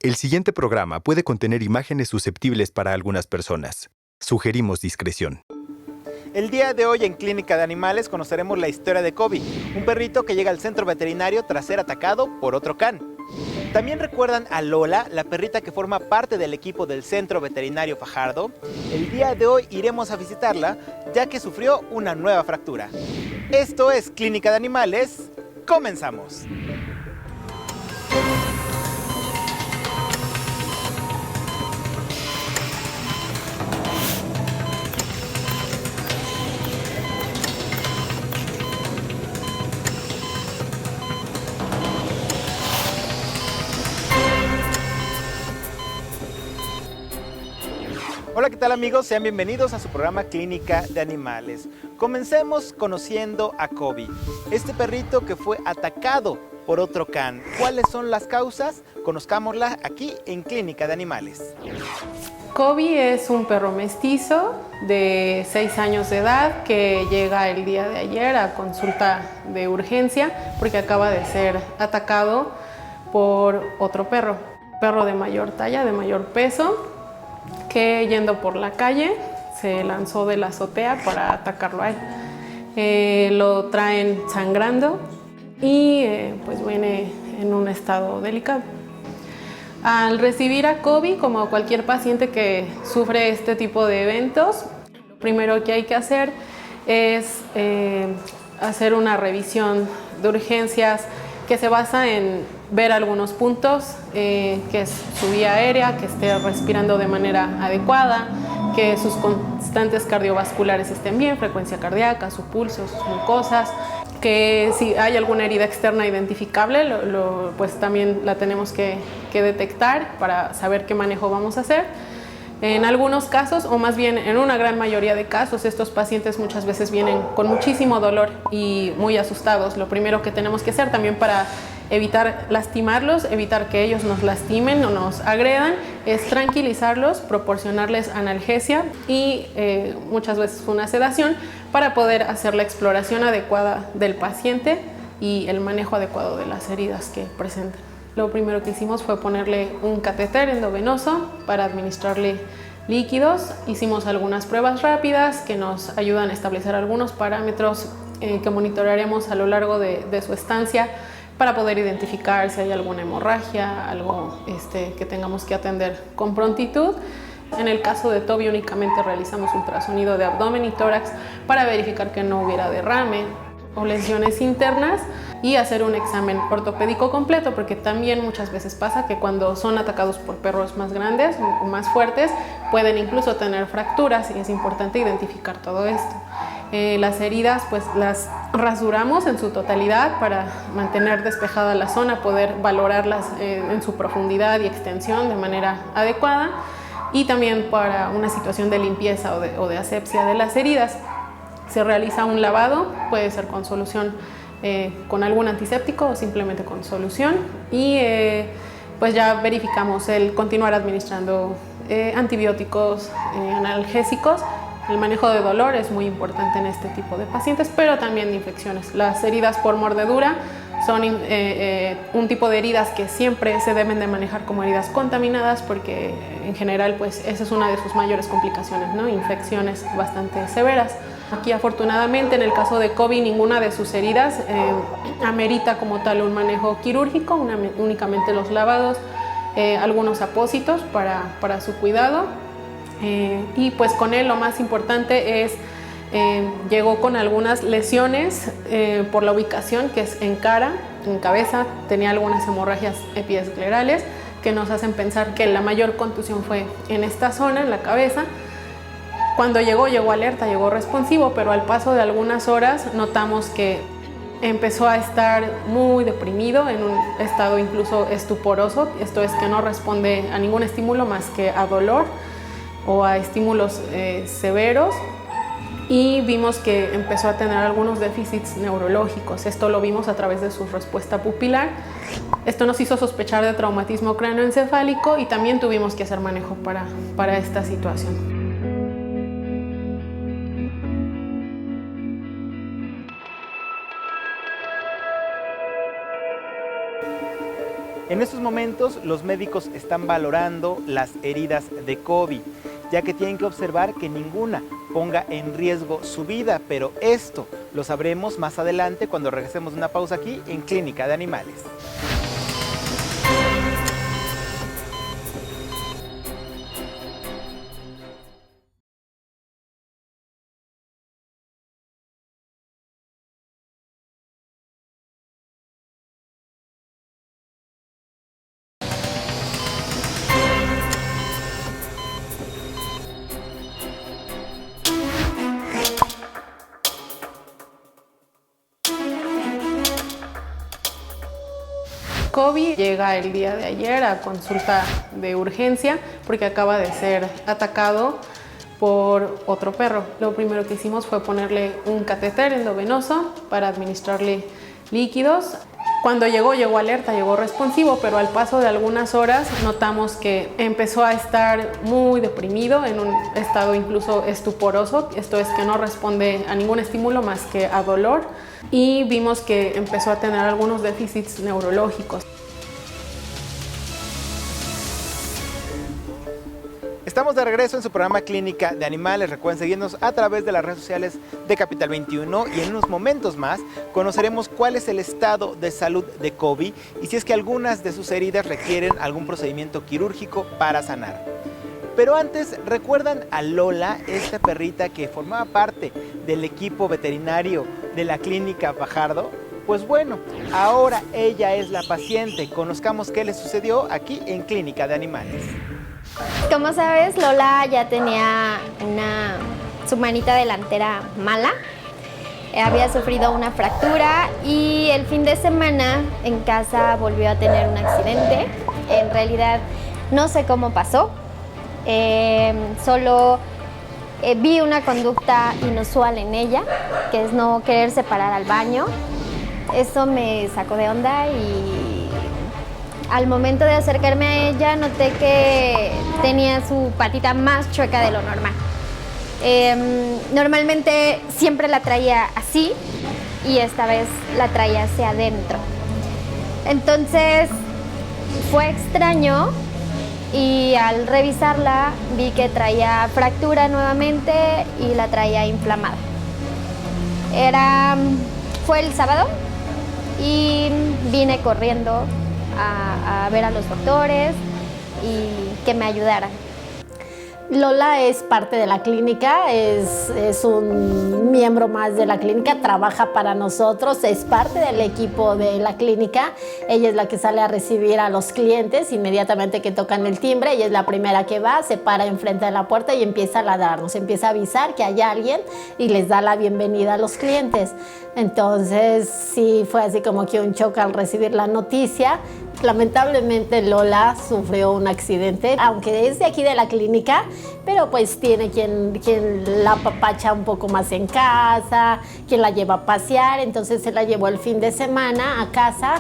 El siguiente programa puede contener imágenes susceptibles para algunas personas. Sugerimos discreción. El día de hoy en Clínica de Animales conoceremos la historia de Kobe, un perrito que llega al centro veterinario tras ser atacado por otro can. ¿También recuerdan a Lola, la perrita que forma parte del equipo del Centro Veterinario Fajardo? El día de hoy iremos a visitarla, ya que sufrió una nueva fractura. Esto es Clínica de Animales. ¡Comenzamos! Hola, ¿qué tal amigos? Sean bienvenidos a su programa Clínica de Animales. Comencemos conociendo a Kobe, este perrito que fue atacado por otro can. ¿Cuáles son las causas? Conozcámosla aquí en Clínica de Animales. Kobe es un perro mestizo de 6 años de edad que llega el día de ayer a consulta de urgencia porque acaba de ser atacado por otro perro de mayor talla, de mayor peso, que yendo por la calle se lanzó de la azotea para atacarlo a él. Lo traen sangrando y pues viene en un estado delicado. Al recibir a Kobe, como cualquier paciente que sufre este tipo de eventos, lo primero que hay que hacer es hacer una revisión de urgencias que se basa en ver algunos puntos, que es su vía aérea, que esté respirando de manera adecuada, que sus constantes cardiovasculares estén bien, frecuencia cardíaca, su pulso, sus mucosas, que si hay alguna herida externa identificable, pues también la tenemos que detectar para saber qué manejo vamos a hacer. En algunos casos, o más bien en una gran mayoría de casos, estos pacientes muchas veces vienen con muchísimo dolor y muy asustados. Lo primero que tenemos que hacer también para evitar lastimarlos, evitar que ellos nos lastimen o nos agredan, es tranquilizarlos, proporcionarles analgesia y muchas veces una sedación para poder hacer la exploración adecuada del paciente y el manejo adecuado de las heridas que presentan. Lo primero que hicimos fue ponerle un catéter endovenoso para administrarle líquidos. Hicimos algunas pruebas rápidas que nos ayudan a establecer algunos parámetros que monitorearemos a lo largo de su estancia para poder identificar si hay alguna hemorragia, algo que tengamos que atender con prontitud. En el caso de Toby únicamente realizamos ultrasonido de abdomen y tórax para verificar que no hubiera derrame o lesiones internas y hacer un examen ortopédico completo, porque también muchas veces pasa que cuando son atacados por perros más grandes o más fuertes pueden incluso tener fracturas y es importante identificar todo esto. Las heridas pues las rasuramos en su totalidad para mantener despejada la zona, poder valorarlas en su profundidad y extensión de manera adecuada y también para una situación de limpieza o de asepsia de las heridas. Se realiza un lavado, puede ser con solución con algún antiséptico o simplemente con solución y pues ya verificamos el continuar administrando antibióticos, analgésicos. El manejo de dolor es muy importante en este tipo de pacientes, pero también de infecciones. Las heridas por mordedura son un tipo de heridas que siempre se deben de manejar como heridas contaminadas porque en general pues esa es una de sus mayores complicaciones, ¿no? Infecciones bastante severas. Aquí afortunadamente en el caso de Kobe ninguna de sus heridas amerita como tal un manejo quirúrgico, únicamente los lavados, algunos apósitos para su cuidado y pues con él lo más importante es llegó con algunas lesiones por la ubicación que es en cara, en cabeza, tenía algunas hemorragias epiesclerales que nos hacen pensar que la mayor contusión fue en esta zona, en la cabeza. Cuando llegó alerta, llegó responsivo, pero al paso de algunas horas notamos que empezó a estar muy deprimido, en un estado incluso estuporoso, esto es que no responde a ningún estímulo más que a dolor o a estímulos severos y vimos que empezó a tener algunos déficits neurológicos. Esto lo vimos a través de su respuesta pupilar. Esto nos hizo sospechar de traumatismo cráneoencefálico y también tuvimos que hacer manejo para esta situación. En estos momentos los médicos están valorando las heridas de Kobe, ya que tienen que observar que ninguna ponga en riesgo su vida, pero esto lo sabremos más adelante cuando regresemos de una pausa aquí en Clínica de Animales. Kobe llega el día de ayer a consulta de urgencia porque acaba de ser atacado por otro perro. Lo primero que hicimos fue ponerle un catéter endovenoso para administrarle líquidos. Cuando llegó alerta, llegó responsivo, pero al paso de algunas horas notamos que empezó a estar muy deprimido, en un estado incluso estuporoso. Esto es que no responde a ningún estímulo más que a dolor, y vimos que empezó a tener algunos déficits neurológicos. Estamos de regreso en su programa Clínica de Animales. Recuerden seguirnos a través de las redes sociales de Capital 21 y en unos momentos más conoceremos cuál es el estado de salud de Kobe y si es que algunas de sus heridas requieren algún procedimiento quirúrgico para sanar. Pero antes, ¿recuerdan a Lola, esta perrita que formaba parte del equipo veterinario de la Clínica Fajardo? Pues bueno, ahora ella es la paciente. Conozcamos qué le sucedió aquí en Clínica de Animales. Como sabes, Lola ya tenía su manita delantera mala, había sufrido una fractura y el fin de semana en casa volvió a tener un accidente. En realidad no sé cómo pasó, solo vi una conducta inusual en ella, que es no quererse parar al baño. Eso me sacó de onda y al momento de acercarme a ella noté que tenía su patita más chueca de lo normal. Normalmente siempre la traía así y esta vez la traía hacia adentro. Entonces fue extraño y al revisarla vi que traía fractura nuevamente y la traía inflamada. Fue el sábado y vine corriendo a ver a los doctores y que me ayudaran. Lola es parte de la clínica, es un miembro más de la clínica, trabaja para nosotros, es parte del equipo de la clínica. Ella es la que sale a recibir a los clientes inmediatamente que tocan el timbre. Ella es la primera que va, se para enfrente de la puerta y empieza a ladrarnos, empieza a avisar que hay alguien y les da la bienvenida a los clientes. Entonces sí fue así como que un shock al recibir la noticia. Lamentablemente Lola sufrió un accidente, aunque es de aquí de la clínica, pero pues tiene quien la apapacha un poco más en casa, quien la lleva a pasear. Entonces se la llevó el fin de semana a casa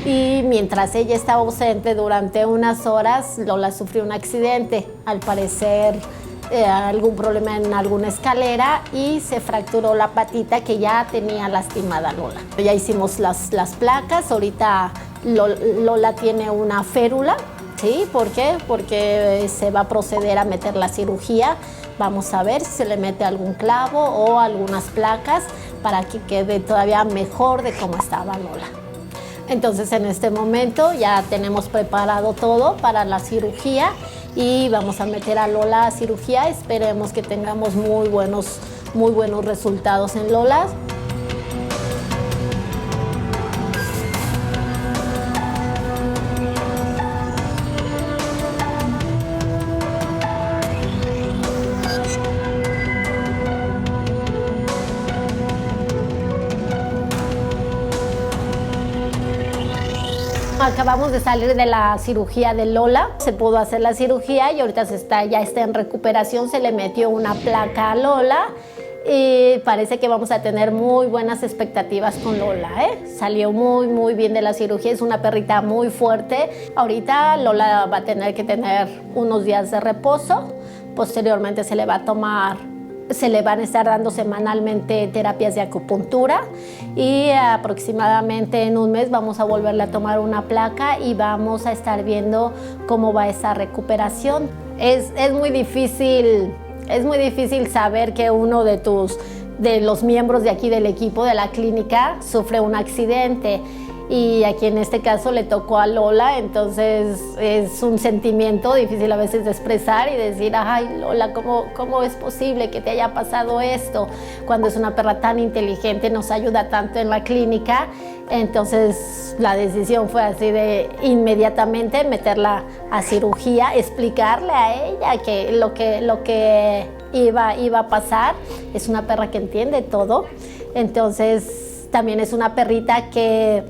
y mientras ella estaba ausente durante unas horas, Lola sufrió un accidente, al parecer algún problema en alguna escalera y se fracturó la patita que ya tenía lastimada Lola. Ya hicimos las placas, ahorita Lola tiene una férula, ¿sí? ¿Por qué? Porque se va a proceder a meter la cirugía. Vamos a ver si se le mete algún clavo o algunas placas para que quede todavía mejor de cómo estaba Lola. Entonces en este momento ya tenemos preparado todo para la cirugía y vamos a meter a Lola a cirugía. Esperemos que tengamos muy buenos resultados en Lola. Acabamos de salir de la cirugía de Lola, se pudo hacer la cirugía y ahorita ya está en recuperación, se le metió una placa a Lola y parece que vamos a tener muy buenas expectativas con Lola, Salió muy bien de la cirugía, es una perrita muy fuerte. Ahorita Lola va a tener que tener unos días de reposo, posteriormente se le va a tomar se le van a estar dando semanalmente terapias de acupuntura y aproximadamente en un mes vamos a volverle a tomar una placa y vamos a estar viendo cómo va esa recuperación. Es muy difícil saber que uno de los miembros de aquí del equipo de la clínica sufre un accidente. Y aquí en este caso le tocó a Lola, entonces es un sentimiento difícil a veces de expresar y decir, ay Lola, ¿cómo es posible que te haya pasado esto? Cuando es una perra tan inteligente, nos ayuda tanto en la clínica. Entonces la decisión fue así de inmediatamente meterla a cirugía, explicarle a ella que lo que iba a pasar. Es una perra que entiende todo, entonces también es una perrita que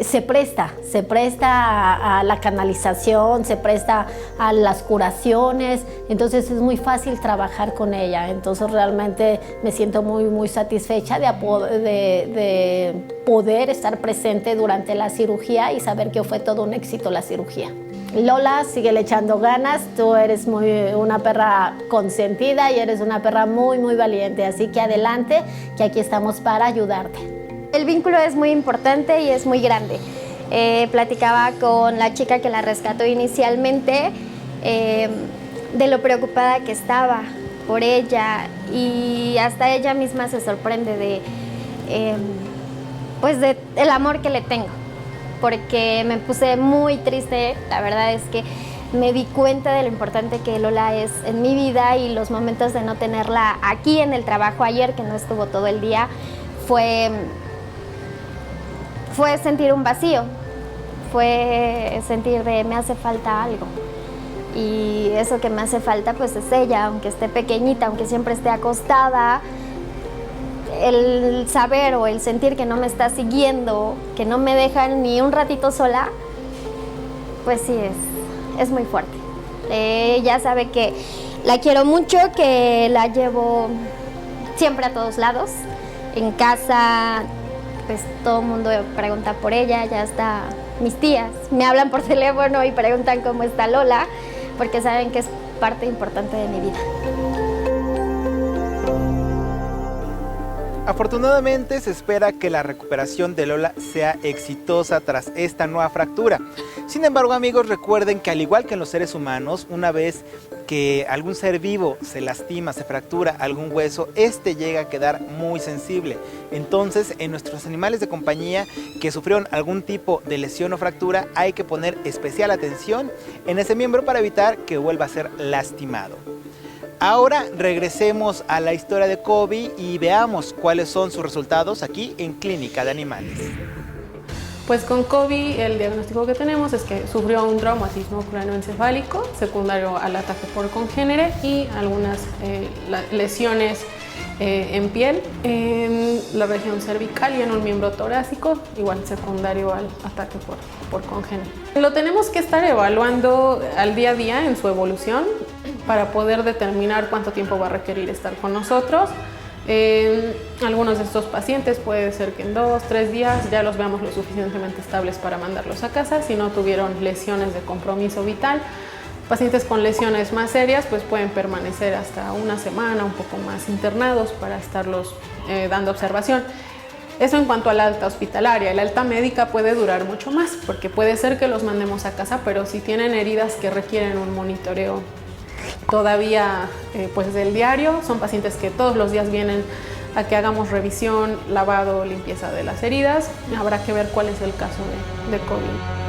se presta a la canalización, se presta a las curaciones, entonces es muy fácil trabajar con ella. Entonces realmente me siento muy satisfecha de poder estar presente durante la cirugía y saber que fue todo un éxito la cirugía. Lola, síguele echando ganas, tú eres una perra consentida y eres una perra muy valiente, así que adelante, que aquí estamos para ayudarte. El vínculo es muy importante y es muy grande. Platicaba con la chica que la rescató inicialmente de lo preocupada que estaba por ella y hasta ella misma se sorprende de el amor que le tengo, porque me puse muy triste. La verdad es que me di cuenta de lo importante que Lola es en mi vida y los momentos de no tenerla aquí en el trabajo ayer, que no estuvo todo el día, fue sentir un vacío, fue sentir de me hace falta algo. Y eso que me hace falta pues es ella, aunque esté pequeñita, aunque siempre esté acostada, el saber o el sentir que no me está siguiendo, que no me dejan ni un ratito sola, pues sí, es muy fuerte. Ella sabe que la quiero mucho, que la llevo siempre a todos lados, en casa. Pues todo el mundo pregunta por ella, ya hasta mis tías me hablan por teléfono y preguntan cómo está Lola, porque saben que es parte importante de mi vida. Afortunadamente se espera que la recuperación de Lola sea exitosa tras esta nueva fractura. Sin embargo, amigos, recuerden que al igual que en los seres humanos, una vez que algún ser vivo se lastima, se fractura algún hueso, este llega a quedar muy sensible. Entonces, en nuestros animales de compañía que sufrieron algún tipo de lesión o fractura, hay que poner especial atención en ese miembro para evitar que vuelva a ser lastimado. Ahora regresemos a la historia de Kobe y veamos cuáles son sus resultados aquí en Clínica de Animales. Pues con Kobe el diagnóstico que tenemos es que sufrió un traumatismo craneoencefálico secundario al ataque por congénere y algunas lesiones en piel, en la región cervical y en un miembro torácico, igual secundario al ataque por congénere. Lo tenemos que estar evaluando al día a día en su evolución para poder determinar cuánto tiempo va a requerir estar con nosotros. Algunos de estos pacientes puede ser que en 2-3 días ya los veamos lo suficientemente estables para mandarlos a casa si no tuvieron lesiones de compromiso vital. Pacientes con lesiones más serias pues pueden permanecer hasta una semana, un poco más internados para estarlos dando observación. Eso en cuanto a la alta hospitalaria. El alta médica puede durar mucho más porque puede ser que los mandemos a casa, pero si tienen heridas que requieren un monitoreo todavía pues del diario, son pacientes que todos los días vienen a que hagamos revisión, lavado, limpieza de las heridas. Habrá que ver cuál es el caso de COVID.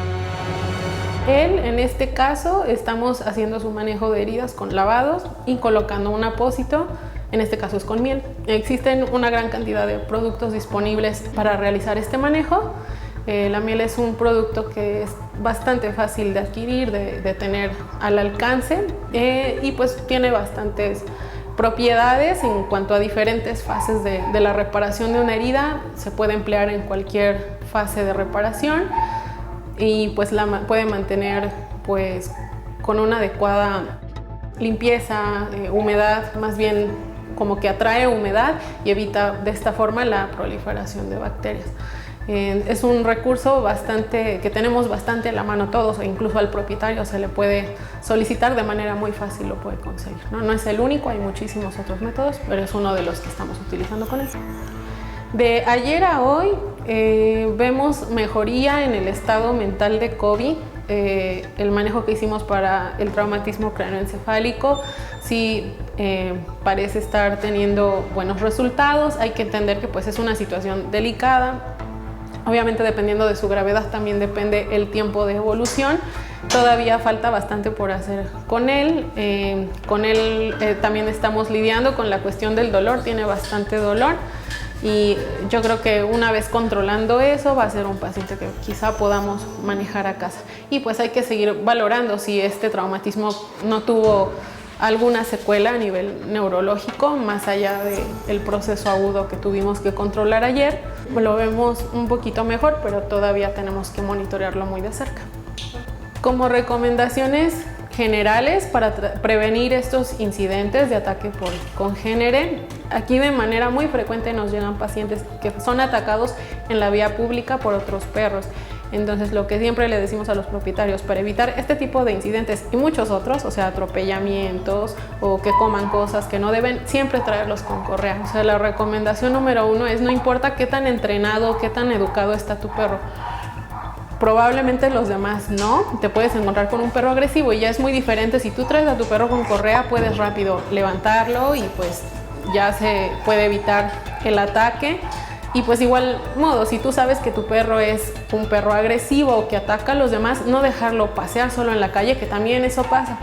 En este caso, estamos haciendo su manejo de heridas con lavados y colocando un apósito, en este caso es con miel. Existen una gran cantidad de productos disponibles para realizar este manejo. La miel es un producto que es bastante fácil de adquirir, de tener al alcance y pues tiene bastantes propiedades en cuanto a diferentes fases de la reparación de una herida. Se puede emplear en cualquier fase de reparación y pues la puede mantener pues con una adecuada limpieza, humedad, más bien como que atrae humedad y evita de esta forma la proliferación de bacterias. Es un recurso que tenemos bastante a la mano todos, e incluso al propietario se le puede solicitar de manera muy fácil, lo puede conseguir, ¿no? No es el único, hay muchísimos otros métodos, pero es uno de los que estamos utilizando con él. De ayer a hoy vemos mejoría en el estado mental de Kobe. El manejo que hicimos para el traumatismo craneoencefálico sí parece estar teniendo buenos resultados. Hay que entender que pues es una situación delicada. Obviamente, dependiendo de su gravedad, también depende el tiempo de evolución. Todavía falta bastante por hacer con él. También estamos lidiando con la cuestión del dolor, tiene bastante dolor. Y yo creo que una vez controlando eso, va a ser un paciente que quizá podamos manejar a casa. Y pues hay que seguir valorando si este traumatismo no tuvo alguna secuela a nivel neurológico, más allá del proceso agudo que tuvimos que controlar ayer. Lo vemos un poquito mejor, pero todavía tenemos que monitorearlo muy de cerca. Como recomendaciones generales para prevenir estos incidentes de ataque por congénere, aquí de manera muy frecuente nos llegan pacientes que son atacados en la vía pública por otros perros. Entonces, lo que siempre le decimos a los propietarios para evitar este tipo de incidentes y muchos otros, o sea, atropellamientos o que coman cosas que no deben, siempre traerlos con correa. O sea, la recomendación número 1 es: no importa qué tan entrenado, qué tan educado está tu perro, probablemente los demás no, te puedes encontrar con un perro agresivo y ya es muy diferente. Si tú traes a tu perro con correa, puedes rápido levantarlo y pues ya se puede evitar el ataque. Y pues igual modo, si tú sabes que tu perro es un perro agresivo o que ataca a los demás, no dejarlo pasear solo en la calle, que también eso pasa.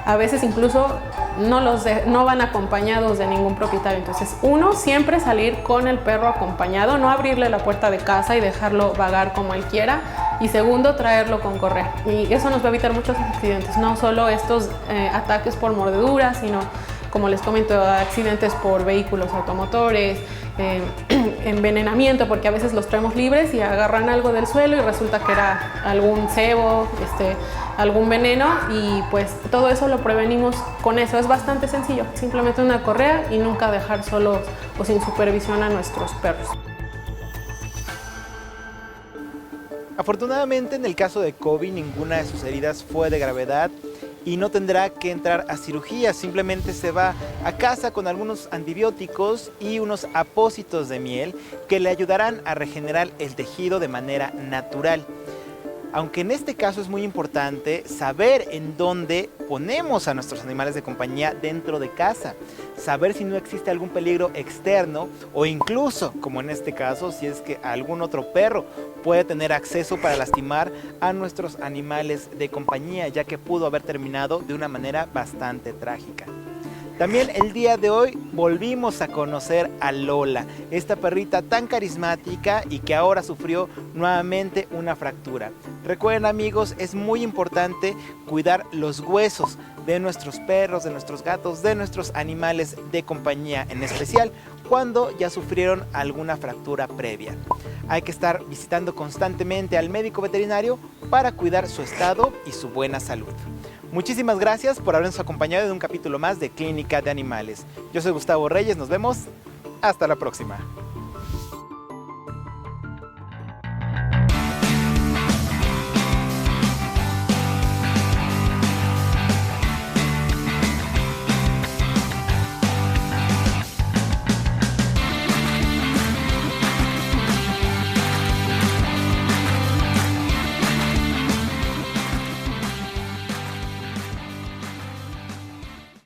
A veces incluso no van acompañados de ningún propietario. Entonces, uno, siempre salir con el perro acompañado, no abrirle la puerta de casa y dejarlo vagar como él quiera. Y segundo, traerlo con correa. Y eso nos va a evitar muchos accidentes, no solo estos ataques por mordeduras, sino, como les comento, accidentes por vehículos automotores, envenenamiento, porque a veces los traemos libres y agarran algo del suelo y resulta que era algún cebo, algún veneno, y pues todo eso lo prevenimos con eso. Es bastante sencillo, simplemente una correa y nunca dejar solos o sin supervisión a nuestros perros. Afortunadamente, en el caso de Kobe, ninguna de sus heridas fue de gravedad y no tendrá que entrar a cirugía. Simplemente se va a casa con algunos antibióticos y unos apósitos de miel que le ayudarán a regenerar el tejido de manera natural. Aunque en este caso es muy importante saber en dónde ponemos a nuestros animales de compañía dentro de casa, saber si no existe algún peligro externo o incluso, como en este caso, si es que algún otro perro puede tener acceso para lastimar a nuestros animales de compañía, ya que pudo haber terminado de una manera bastante trágica. También el día de hoy volvimos a conocer a Lola, esta perrita tan carismática y que ahora sufrió nuevamente una fractura. Recuerden, amigos, es muy importante cuidar los huesos de nuestros perros, de nuestros gatos, de nuestros animales de compañía, en especial cuando ya sufrieron alguna fractura previa. Hay que estar visitando constantemente al médico veterinario para cuidar su estado y su buena salud. Muchísimas gracias por habernos acompañado en un capítulo más de Clínica de Animales. Yo soy Gustavo Reyes, nos vemos hasta la próxima.